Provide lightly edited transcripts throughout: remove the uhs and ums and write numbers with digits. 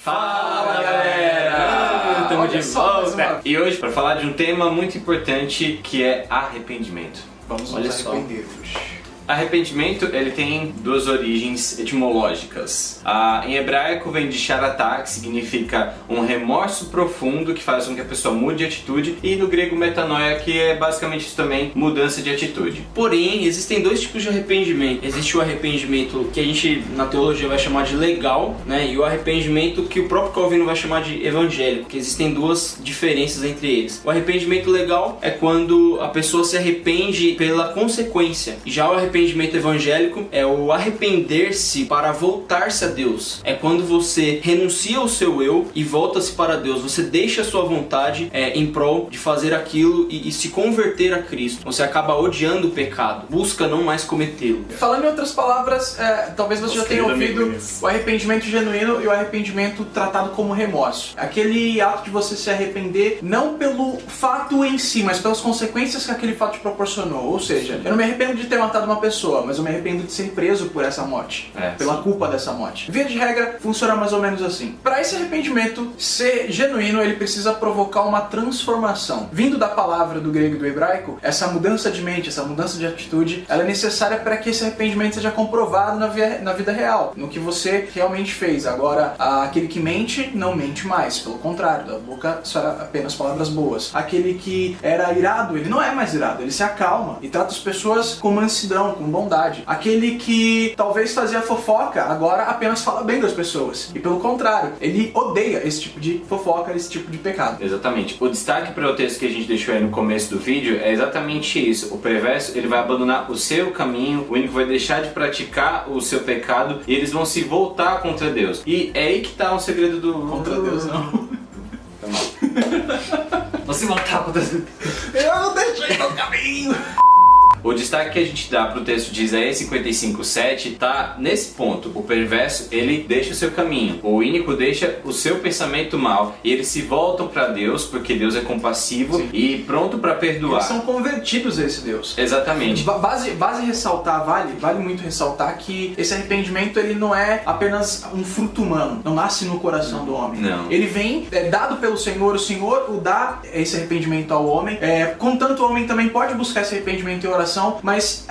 Fala galera, estamos de volta e hoje para falar de um tema muito importante que é arrependimento. Vamos nos arrepender. Arrependimento, ele tem duas origens etimológicas. Em hebraico vem de sharatak, que significa um remorso profundo que faz com que a pessoa mude de atitude, e no grego metanoia, que é basicamente isso também, mudança de atitude. Porém, existem dois tipos de arrependimento. Existe o arrependimento que a gente na teologia vai chamar de legal, né? E o arrependimento que o próprio Calvino vai chamar de evangélico, que existem duas diferenças entre eles. O arrependimento legal é quando a pessoa se arrepende pela consequência. Já o arrependimento evangélico é o arrepender-se para voltar-se a Deus. É quando você renuncia ao seu eu e volta-se para Deus. Você deixa a sua vontade em prol de fazer aquilo e se converter a Cristo. Você acaba odiando o pecado, busca não mais cometê-lo. Falando em outras palavras, talvez você já tenha ouvido o arrependimento genuíno e o arrependimento tratado como remorso. Aquele ato de você se arrepender não pelo fato em si, mas pelas consequências que aquele fato te proporcionou. Ou seja, eu não me arrependo de ter matado uma pessoa, mas eu me arrependo de ser preso por essa morte, pela culpa dessa morte. Via de regra, funciona mais ou menos assim. Para esse arrependimento ser genuíno, ele precisa provocar uma transformação. Vindo da palavra do grego e do hebraico, essa mudança de mente, essa mudança de atitude, ela é necessária para que esse arrependimento seja comprovado na vida real, no que você realmente fez. Agora, aquele que mente, não mente mais. Pelo contrário, da boca só era apenas palavras boas. Aquele que era irado, ele não é mais irado, ele se acalma e trata as pessoas com mansidão, com bondade. Aquele que talvez fazia fofoca, agora apenas fala bem das pessoas. E pelo contrário, ele odeia esse tipo de fofoca, esse tipo de pecado. Exatamente. O destaque para o texto que a gente deixou aí no começo do vídeo é exatamente isso. O perverso, ele vai abandonar o seu caminho, o ímpio vai deixar de praticar o seu pecado e eles vão se voltar contra Deus. E é aí que está o segredo do... Contra Deus, não. Você voltar contra Deus. Eu não deixei meu caminho. O destaque que a gente dá para o texto de Isaías 55:7 tá nesse ponto. O perverso, ele deixa o seu caminho. O ínico deixa o seu pensamento mal. E eles se voltam para Deus, porque Deus é compassivo. Sim. E pronto para perdoar. Eles são convertidos a esse Deus. Exatamente. Base ressaltar, vale muito ressaltar que esse arrependimento, ele não é apenas um fruto humano. Não nasce no coração do homem. Não. Ele vem, dado pelo Senhor. O Senhor o dá esse arrependimento ao homem. Contanto, o homem também pode buscar esse arrependimento em oração. Mas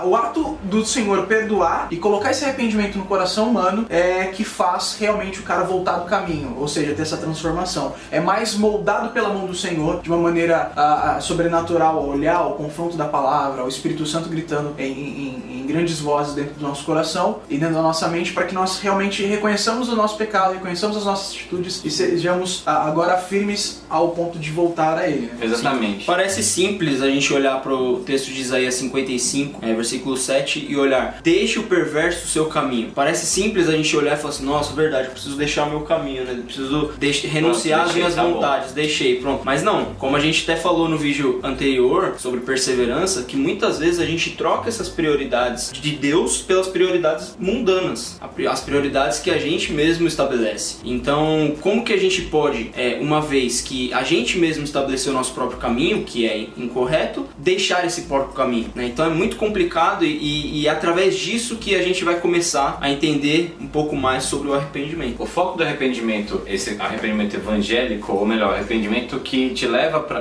o ato do Senhor perdoar e colocar esse arrependimento no coração humano é que faz realmente o cara voltar do caminho, ou seja, ter essa transformação. É mais moldado pela mão do Senhor, de uma maneira sobrenatural, ao olhar o confronto da palavra, o Espírito Santo gritando em grandes vozes dentro do nosso coração e dentro da nossa mente, para que nós realmente reconheçamos o nosso pecado, reconheçamos as nossas atitudes e sejamos agora firmes ao ponto de voltar a Ele. Né? Exatamente. Sim. Parece simples a gente olhar para o texto de Isaías 55, versículo 7, e olhar: deixe o perverso o seu caminho. Parece simples a gente olhar e falar assim: nossa, verdade, eu preciso deixar o meu caminho, né? Eu preciso renunciar às minhas vontades, deixei, pronto. Mas não, como a gente até falou no vídeo anterior sobre perseverança, que muitas vezes a gente troca essas prioridades de Deus pelas prioridades mundanas, as prioridades que a gente mesmo estabelece. Então, como que a gente pode, uma vez que a gente mesmo estabeleceu o nosso próprio caminho, que é incorreto, deixar esse próprio caminho, né? Então é muito complicado e é através disso que a gente vai começar a entender um pouco mais sobre o arrependimento. O foco do arrependimento, esse arrependimento evangélico, ou melhor, arrependimento que te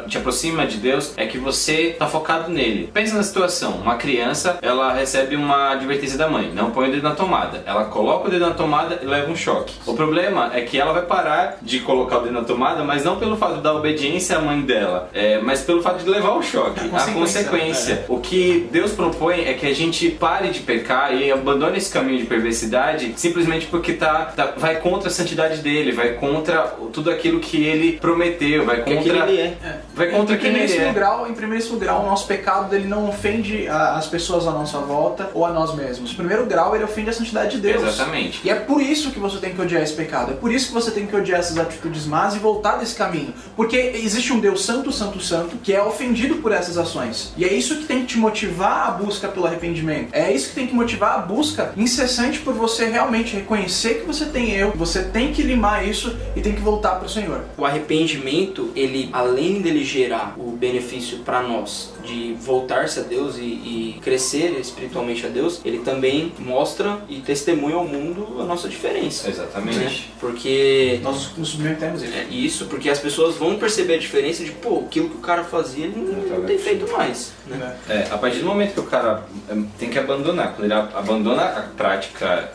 te aproxima de Deus, é que você tá focado nele. Pensa na situação: uma criança, ela recebe uma advertência da mãe: não põe o dedo na tomada. Ela coloca o dedo na tomada e leva um choque. O problema é que ela vai parar de colocar o dedo na tomada, mas não pelo fato da obediência à mãe dela, mas pelo fato de levar o choque, a consequência. O que Deus propõe é que a gente pare de pecar e abandone esse caminho de perversidade simplesmente porque vai contra a santidade dele, vai contra tudo aquilo que ele prometeu, vai contra quem ele é. Vai contra quem ele é. Em primeiro lugar, o nosso pecado dele não ofende as pessoas à nossa volta ou a nós mesmos. Em primeiro grau, ele ofende a santidade de Deus. Exatamente. E é por isso que você tem que odiar esse pecado. É por isso que você tem que odiar essas atitudes más e voltar desse caminho. Porque existe um Deus santo, santo, santo, que é ofendido por essas ações. E é isso que tem que te motivar a busca pelo arrependimento. É isso que tem que motivar a busca incessante por você realmente reconhecer que você tem erro, que você tem que limar isso e tem que voltar para o Senhor. O arrependimento, ele, além dele gerar o benefício para nós de voltar-se a Deus e crescer espiritualmente a Deus, ele também mostra e testemunha ao mundo a nossa diferença. Exatamente. Né? Porque Nós nos submetemos a isso. isso, porque as pessoas vão perceber a diferença de, pô, aquilo que o cara fazia, ele não tem feito mais. Né? A partir do momento que o cara tem que abandonar, quando ele abandona a prática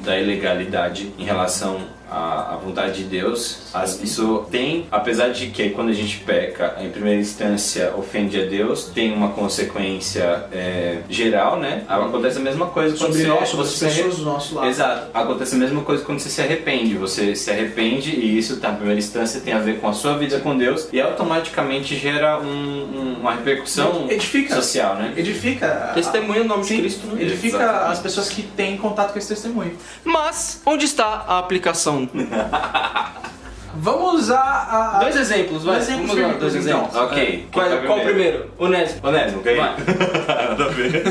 da ilegalidade em relação à vontade de Deus, isso tem, apesar de que quando a gente peca, em primeira instância ofende a Deus, tem uma consequência geral, né? Acontece a mesma coisa quando Sobre nós, sobre as você pessoas do nosso lado. Exato. Acontece a mesma coisa quando você se arrepende. Você se arrepende e isso, tá, em primeira instância, tem a ver com a sua vida com Deus e automaticamente gera uma repercussão social, né? Edifica. Testemunha o nome de Cristo. Né? Edifica Exatamente. as pessoas que têm contato com esse testemunho. Mas, onde está a aplicação? Vamos usar a. Dois exemplos, vai. Dois exemplos Vamos lá, bíblicos, dois então. exemplos. Ok. Qual primeiro? Onésimo. Onésimo, ganhei. Vai. Nada a ver.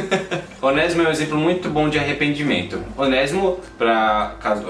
Onésimo é um exemplo muito bom de arrependimento. Onésimo, pra caso...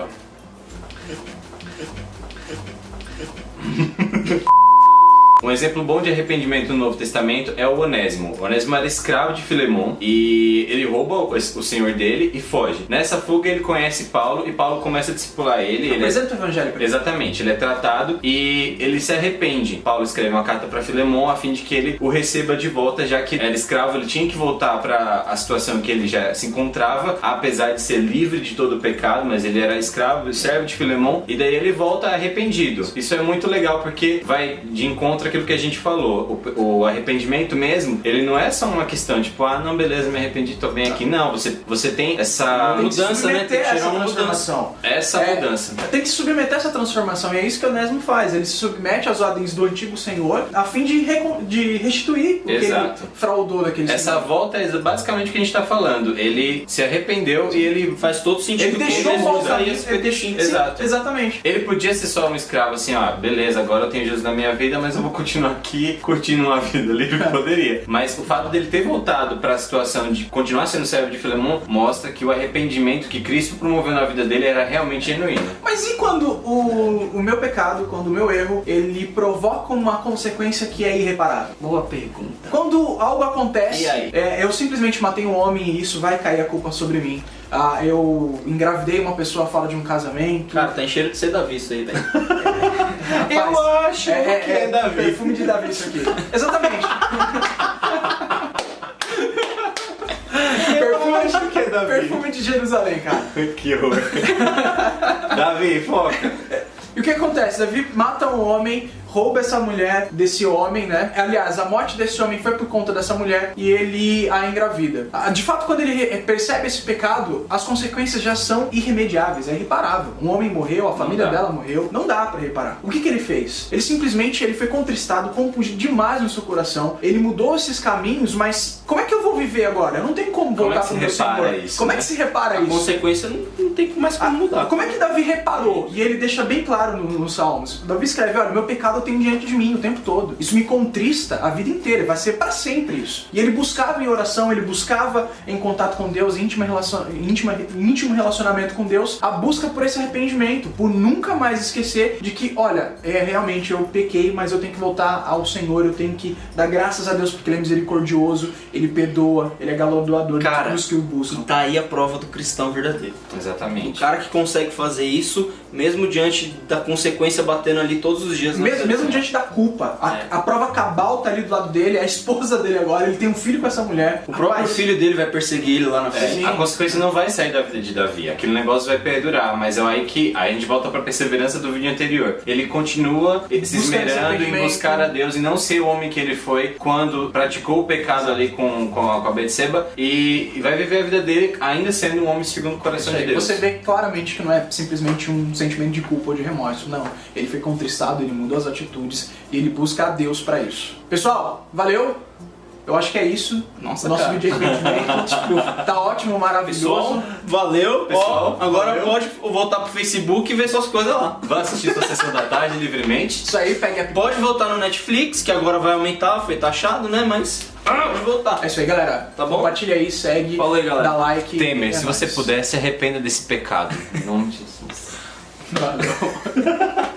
Um exemplo bom de arrependimento no Novo Testamento é o Onésimo. O Onésimo era escravo de Filemon e ele rouba o senhor dele e foge. Nessa fuga ele conhece Paulo e Paulo começa a discipular ele. Apresenta o evangelho pra ele. Exatamente, ele é tratado e ele se arrepende. Paulo escreve uma carta para Filemon a fim de que ele o receba de volta, já que era escravo, ele tinha que voltar para a situação que ele já se encontrava, apesar de ser livre de todo o pecado, mas ele era escravo, servo de Filemon, e daí ele volta arrependido. Isso é muito legal porque vai de encontro àquilo que a gente falou. O arrependimento mesmo, ele não é só uma questão tipo, não, beleza, me arrependi, tô bem aqui. Não, você tem essa mudança, né? Tem que essa gerar uma transformação. Essa mudança. Tem que submeter essa transformação, e é isso que o Onésimo faz. Ele se submete às ordens do antigo Senhor a fim de restituir o que ele fraudou daquele Essa Senhor. volta é basicamente o que a gente tá falando. Ele se arrependeu e ele Faz todo sentido. Ele deixou com voltar. Isaías 55. Exato. Exatamente. Ele podia ser só um escravo assim, beleza, agora eu tenho Jesus na minha vida, mas eu vou continuar aqui curtindo uma vida livre, poderia. Mas o fato dele ter voltado para a situação de continuar sendo servo de Filemon mostra que o arrependimento que Cristo promoveu na vida dele era realmente genuíno. Mas e quando o meu pecado, quando o meu erro, ele provoca uma consequência que é irreparável? Boa pergunta. Quando algo acontece, E aí? Eu simplesmente matei um homem e isso vai cair a culpa sobre mim. Eu engravidei uma pessoa fora de um casamento. Cara, tá encheiro de ser Davi isso aí, velho. Rapaz, acho que é Davi. Perfume de Davi isso aqui. Exatamente. acho que é Davi. Perfume de Jerusalém, cara. Que horror. Davi, foca. E o que acontece? Davi mata um homem, rouba essa mulher desse homem, né? Aliás, a morte desse homem foi por conta dessa mulher e ele a engravida. De fato, quando ele percebe esse pecado, as consequências já são irremediáveis, é irreparável. Um homem morreu, a família dela morreu, não dá pra reparar. O que ele fez? Ele simplesmente foi contristado, compungido demais no seu coração. Ele mudou esses caminhos, mas como é que eu vou viver agora? Eu não tenho como voltar pro meu Senhor. Como é que se repara A isso? consequência não tem mais como mudar. Como é que Davi reparou? E ele deixa bem claro nos Salmos. Davi escreve, olha, meu pecado eu tenho diante de mim o tempo todo. Isso me contrista a vida inteira, vai ser para sempre isso. E ele buscava em oração, ele buscava em contato com Deus, íntimo relacionamento com Deus, a busca por esse arrependimento, por nunca mais esquecer de que, olha, realmente eu pequei, mas eu tenho que voltar ao Senhor, eu tenho que dar graças a Deus porque ele é misericordioso, ele perdoa, ele é galardoador de todos que o buscam. Tá aí a prova do cristão verdadeiro. O Exatamente. cara que consegue fazer isso, mesmo diante da consequência batendo ali todos os dias. Mesmo diante da culpa, a prova cabal tá ali do lado dele, a esposa dele agora, ele tem um filho com essa mulher. O próprio filho dele vai perseguir ele lá na frente. A consequência não vai sair da vida de Davi, aquele negócio vai perdurar, mas é aí que a gente volta pra perseverança do vídeo anterior. Ele continua se esmerando em buscar a Deus e não ser o homem que ele foi quando praticou o pecado ali com a Betseba e vai viver a vida dele ainda sendo um homem segundo o coração de Deus. Você vê claramente que não é simplesmente um sentimento de culpa ou de remorso, não. Ele foi contristado, ele mudou as atitudes e ele busca a Deus pra isso. Pessoal, valeu! Eu acho que é isso. Nossa, nosso cara. vídeo de arrependimento tá ótimo, maravilhoso. Pessoal, valeu. Pessoal, Agora valeu. pode voltar pro Facebook e ver suas coisas lá. Vai assistir sua sessão da tarde livremente. Isso aí, pegue a... Pode voltar no Netflix, que agora vai aumentar, foi taxado, né? Mas pode voltar. É isso aí, galera. Tá bom? Compartilha aí, segue, Falou aí, galera. dá like. Temer, É se você nóis. puder, se arrependa desse pecado. Em nome de Jesus. Valeu.